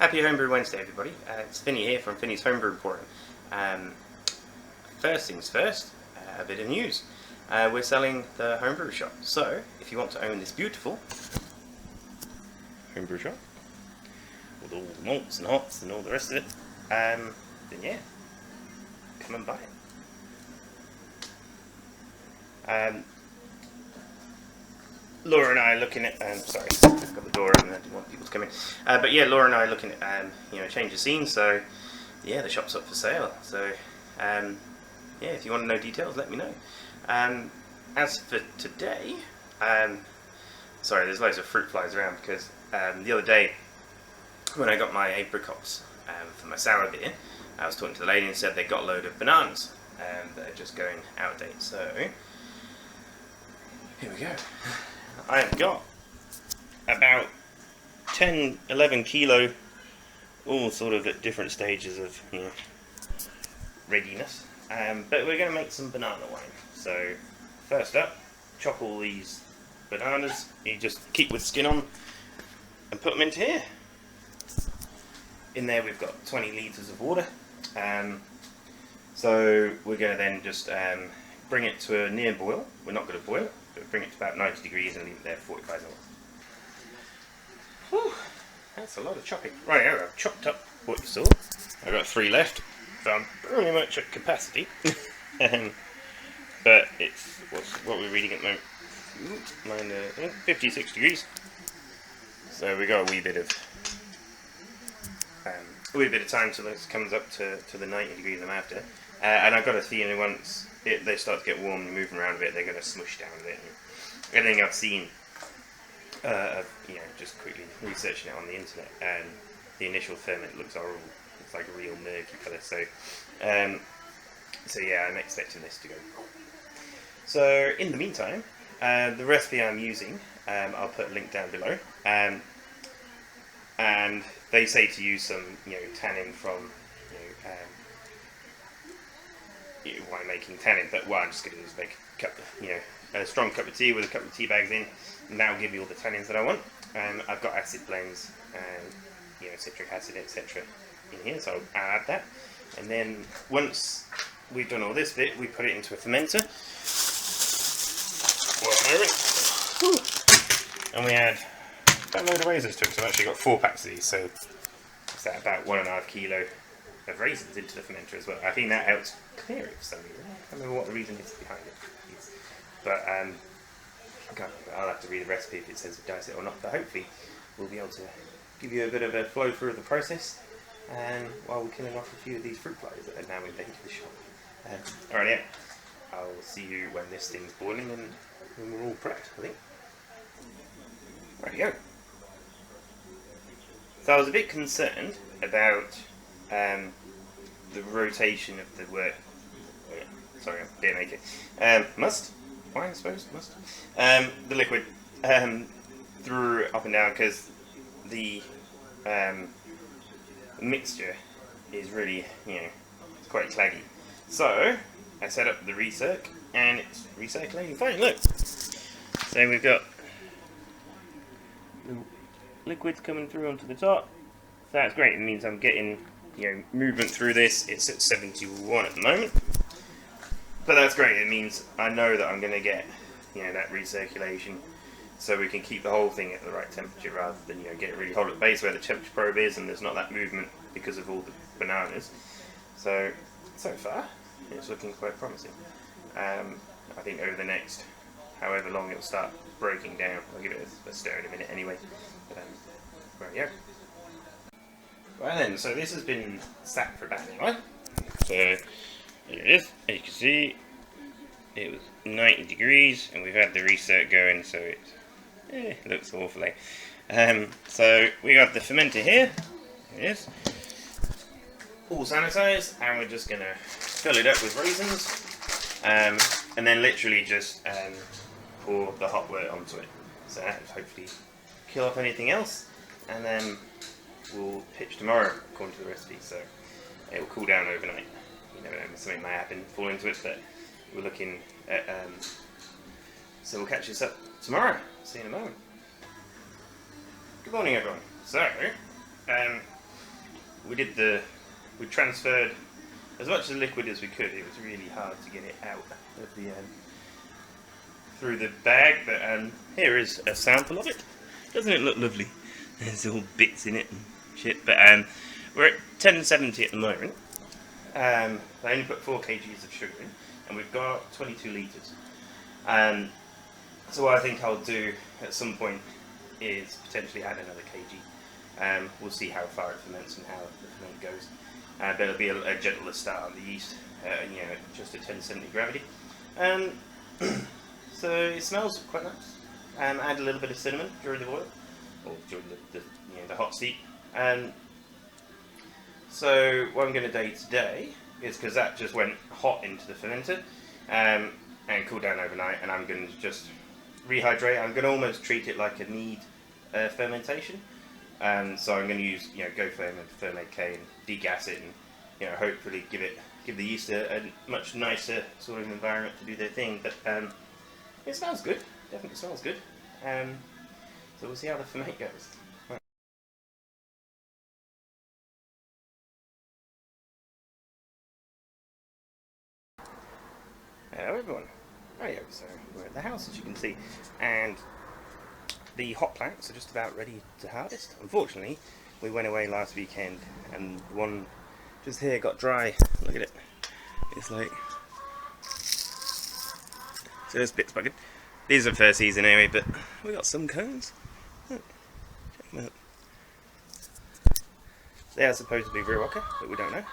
Happy Homebrew Wednesday, everybody. It's Finny here from Finny's Homebrew Emporium. First things first, a bit of news. We're selling the homebrew shop. So, if you want to own this beautiful homebrew shop with all the malts and hops and all the rest of it, then yeah, come and buy it. Laura and I are looking at, sorry, I've got the door open, I didn't want people to come in. But yeah, Laura and I are looking at, change of scene, so yeah, the shop's up for sale. So yeah, if you want to know details, let me know. As for today, sorry, there's loads of fruit flies around because the other day when I got my apricots for my sour beer, I was talking to the lady and said they got a load of bananas that are just going out of date. So here we go. I have got about 10-11 kilo, all sort of at different stages of readiness. But we're going to make some banana wine. So first up, chop all these bananas. You just keep with skin on and put them into here. In there we've got 20 litres of water. So we're going to then just bring it to a near boil. We're not going to boil it, but bring it to about 90 degrees and leave it there for 45 minutes. Whew, that's a lot of chopping. Right, I've chopped up what you saw. I've got 3 left, so I'm pretty much at capacity. But it's what we're reading at the moment. 56 degrees. So we got a wee bit of time till this comes up to the 90 degrees I'm after. And I've got a feeling once they start to get warm and moving around a bit, they're going to smush down a bit. And everything I've seen, just quickly researching it on the internet, the initial ferment looks horrible. It's like a real murky colour. So yeah, I'm expecting this to go. So in the meantime, the recipe I'm using, I'll put a link down below. And they say to use some, tannin from, winemaking tannin. But what I'm just going to do is make a strong cup of tea with a couple of tea bags in, and that will give me all the tannins that I want. I've got acid blends and citric acid, etc. in here, so I'll add that. And then once we've done all this bit, we put it into a fermenter. And we add a load of raisins to it. So I've actually got 4 packs of these, so it's that about 1.5 kilo of raisins into the fermenter as well. I think that helps clear it for some reason. I can't remember what the reason is behind it. But I'll have to read the recipe if it says dice it or not. But hopefully we'll be able to give you a bit of a flow through of the process, and while we're killing off a few of these fruit flies that are now invading the shop. Alright, yeah. I'll see you when this thing's boiling and when we're all prepped, I think. There we go. So I was a bit concerned about the rotation of the work. Sorry, I didn't make it. Wine, I suppose, the liquid through up and down because the mixture is really, it's quite claggy. So I set up the recirc and it's recirculating fine. Look, so we've got the liquids coming through onto the top. So that's great. It means I'm getting movement through this. It's at 71 at the moment. But that's great, it means I know that I'm going to get, that recirculation, so we can keep the whole thing at the right temperature rather than, get it really hot at the base where the temperature probe is and there's not that movement because of all the bananas. So far, it's looking quite promising. I think over the next, however long it'll start breaking down. I'll give it a stir in a minute anyway. But, right, yeah. Right then, so this has been sat for about an hour. So here it is. As you can see, it was 90 degrees and we've had the recirc going, so it looks awfully. So we got the fermenter here. Here it is. All sanitized, and we're just going to fill it up with raisins and then literally just pour the hot wort onto it. So that will hopefully kill off anything else, and then we'll pitch tomorrow according to the recipe, so it will cool down overnight. You never know, something may happen, fall into it, but we're looking at, so we'll catch this up tomorrow. See you in a moment. Good morning, everyone. So, we transferred as much of the liquid as we could. It was really hard to get it out of the through the bag, but here is a sample of it. Doesn't it look lovely? There's all bits in it and shit. But we're at 1070 at the moment. I only put 4 kgs of sugar in, and we've got 22 litres. So what I think I'll do at some point is potentially add another kg. We'll see how far it ferments and how the ferment goes. But it'll be a gentler start on the yeast, just at 1070 gravity. So it smells quite nice. Add a little bit of cinnamon during the boil, or during the hot steep. So what I'm going to do today is, because that just went hot into the fermenter and cooled down overnight, and I'm going to just rehydrate. I'm going to almost treat it like a knead fermentation. So I'm going to use Go Ferm and Fermentation and degas it, and hopefully give the yeast a much nicer sort of environment to do their thing. But it smells good. Definitely smells good. So we'll see how the ferment goes. Right. Hello everyone. So we're at the house, as you can see, and the hot plants are just about ready to harvest. Unfortunately, we went away last weekend, and one just here got dry. Look at it. It's like, so this bit's buggered. These are first season anyway, but we got some cones. Look, check them out. They are supposed to be Rocker, but we don't know.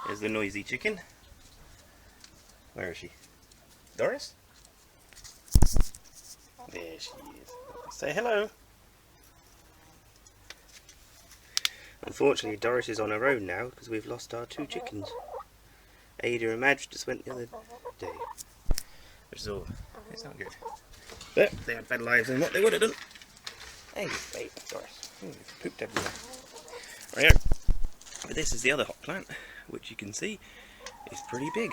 There's the noisy chicken. Where is she? Doris? There she is. Say hello. Unfortunately, Doris is on her own now because we've lost our 2 chickens. Ada and Madge just went the other day. Which is all. It's not good. But they had better lives than what they would have done. Hey, babe, Doris. Pooped everywhere. Right. But this is the other hot plant, which you can see is pretty big.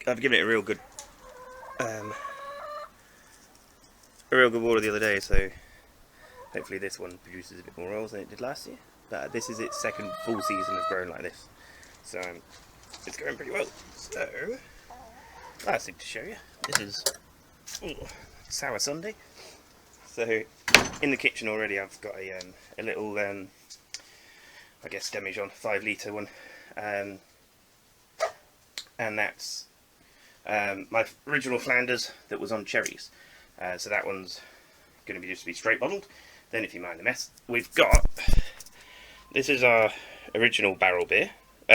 I've given it a real good water the other day, so hopefully this one produces a bit more oils than it did last year. But this is its second full season of growing like this, so it's going pretty well. So last thing to show you, this is sour sundae. So in the kitchen already I've got a little I guess demijohn 5 litre one, and that's my original Flanders that was on cherries. So that one's going to be just be straight bottled. Then, if you mind the mess, we've got, this is our original barrel beer.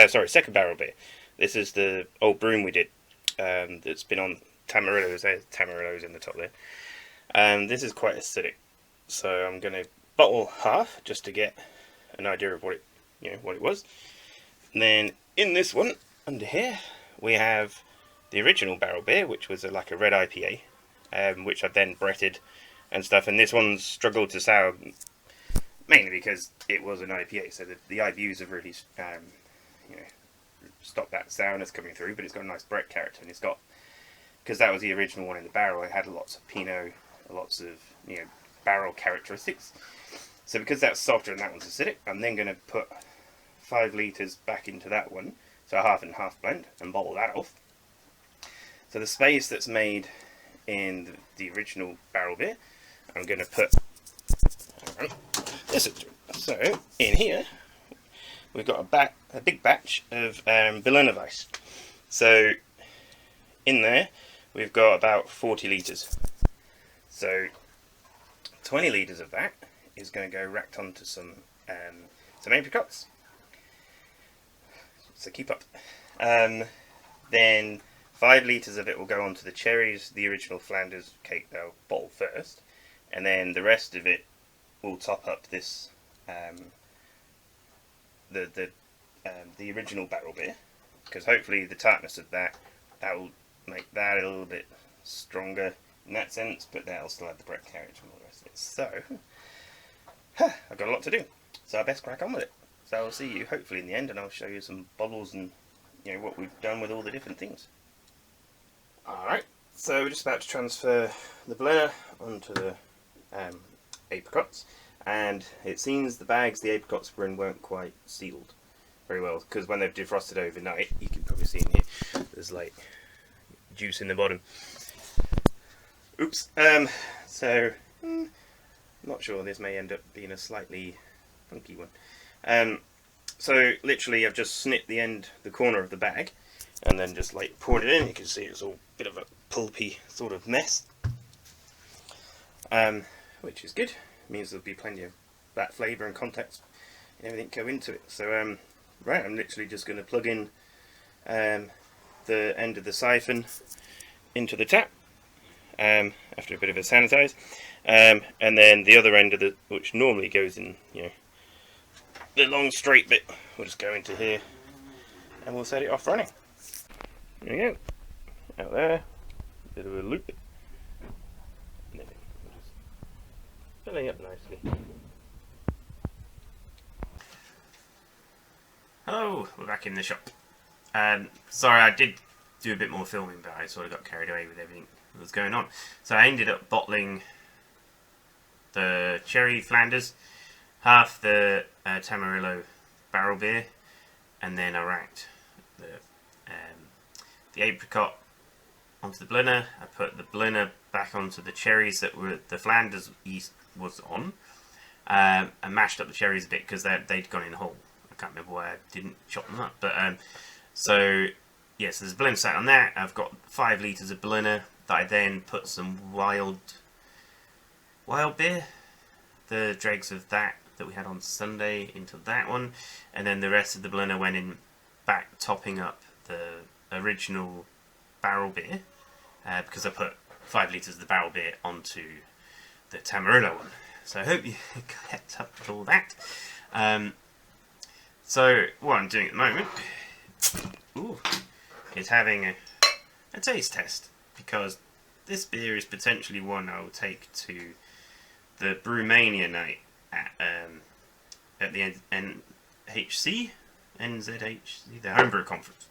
Second barrel beer. This is the old broom we did. That's been on Tamarillos. There's Tamarillos in the top there. This is quite acidic, so I'm going to bottle half just to get an idea of what it was. And then in this one under here we have the original barrel beer, which was like a red IPA, which I've then bretted and stuff. And this one's struggled to sour mainly because it was an IPA, so the IBUs have really stopped that sourness coming through. But it's got a nice Brett character, and it's got, because that was the original one in the barrel, it had lots of Pinot, lots of barrel characteristics. So because that's softer and that one's acidic, I'm then going to put 5 litres back into that one, so a half and half blend, and bottle that off. So the space that's made in the original barrel beer, I'm going to put this into it. So in here we've got a big batch of Berliner Weiss. So in there we've got about 40 litres. So 20 litres of that is going to go racked onto some apricots. So keep up. Then 5 litres of it will go onto the cherries, the original Flanders cake they'll bottle first, and then the rest of it will top up this the original barrel beer, because hopefully the tartness of that will make that a little bit stronger in that sense, but that'll still have the Brett character and all the rest of it. So I've got a lot to do, so I best crack on with it. So I'll see you hopefully in the end, and I'll show you some bottles and what we've done with all the different things. Alright, so we're just about to transfer the blender onto the apricots. and it seems the bags the apricots were in weren't quite sealed very well, because when they've defrosted overnight, you can probably see in here, there's like juice in the bottom. Oops. So not sure, this may end up being a slightly funky one. So literally I've just snipped the corner of the bag, and then just like poured it in. You can see it's all a bit of a pulpy sort of mess, which is good. It means there'll be plenty of that flavour and context and everything go into it. So right, I'm literally just going to plug in the end of the siphon into the tap after a bit of a sanitize, and then the other end of the, which normally goes in, the long straight bit, we'll just go into here and we'll set it off running. There we go, out there, bit of a loop, and then we'll just filling up nicely. Hello, we're back in the shop. Sorry, I did do a bit more filming, but I sort of got carried away with everything that was going on. So I ended up bottling the cherry Flanders, half the Tamarillo barrel beer, and then I racked the apricot onto the blender. I put the blender back onto the cherries that were the Flanders yeast was on, and mashed up the cherries a bit because they'd gone in whole. I can't remember why I didn't chop them up, but so yes, there's a blender sat on that. I've got 5 litres of blender that I then put some wild beer, the dregs of that we had on Sunday, into that one, and then the rest of the blender went in back topping up the original barrel beer, because I put 5 litres of the barrel beer onto the Tamarillo one. So I hope you kept up with all that. So what I'm doing at the moment is having a taste test, because this beer is potentially one I will take to the Brewmania night at the NZHC, the Homebrew Conference.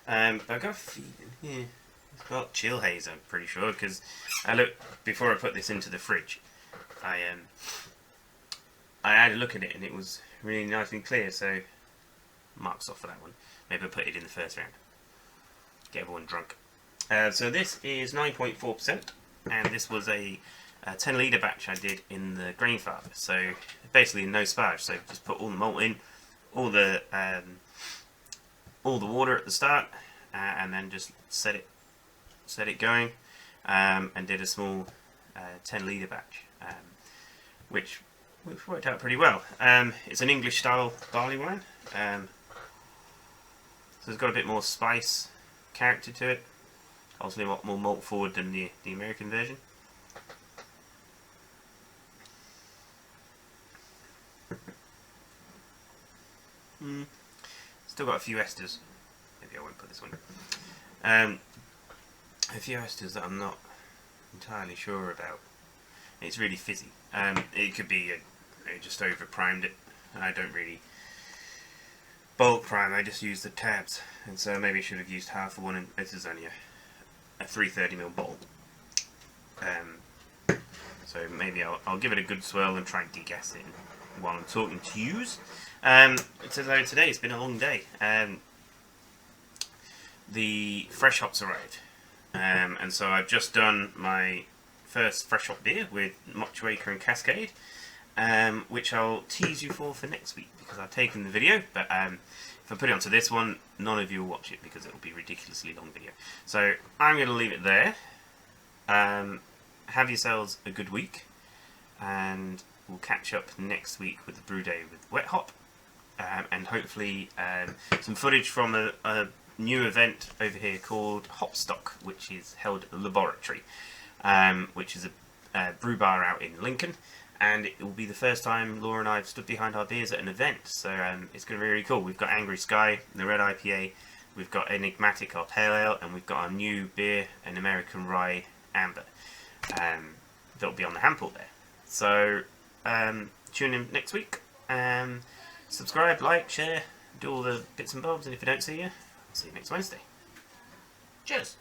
But I got a feeling here it's got chill haze, I'm pretty sure, because I looked before I put this into the fridge. I had a look at it and it was really nice and clear, so marks off for that one. Maybe I'll put it in the first round. Get everyone drunk. So this is 9.4%, and this was a 10 litre batch I did in the grain father. So basically no sparge. So just put all the malt in, all the water at the start, and then just set it going, and did a small 10 litre batch, which worked out pretty well. It's an English style barley wine, so it's got a bit more spice character to it. Obviously a lot more malt forward than the American version. Still got a few esters. Maybe I won't put this one. A few esters that I'm not entirely sure about. It's really fizzy. It could be I just over primed it. I don't really bulk prime, I just use the tabs, and so maybe I should have used half of one, and this is only a 330ml bottle. So maybe I'll give it a good swirl and try and degas it while I'm talking to yous. So today it's been a long day. The fresh hops arrived, and so I've just done my first fresh hop beer with Mochuaker and Cascade, which I'll tease you for next week, because I've taken the video, but if I put it onto this one, none of you will watch it because it will be a ridiculously long video. So I'm going to leave it there. Have yourselves a good week, and we'll catch up next week with the brew day with wet hop, and hopefully some footage from a new event over here called Hopstock, which is held at the Laboratory, which is a brew bar out in Lincoln, and it will be the first time Laura and I have stood behind our beers at an event, so it's going to be really cool. We've got Angry Sky, the Red IPA, we've got Enigmatic, our Pale Ale, and we've got our new beer, an American Rye Amber, that'll be on the handle there. So tune in next week, subscribe, like, share, do all the bits and bobs, and if I don't see you, I'll see you next Wednesday. Cheers!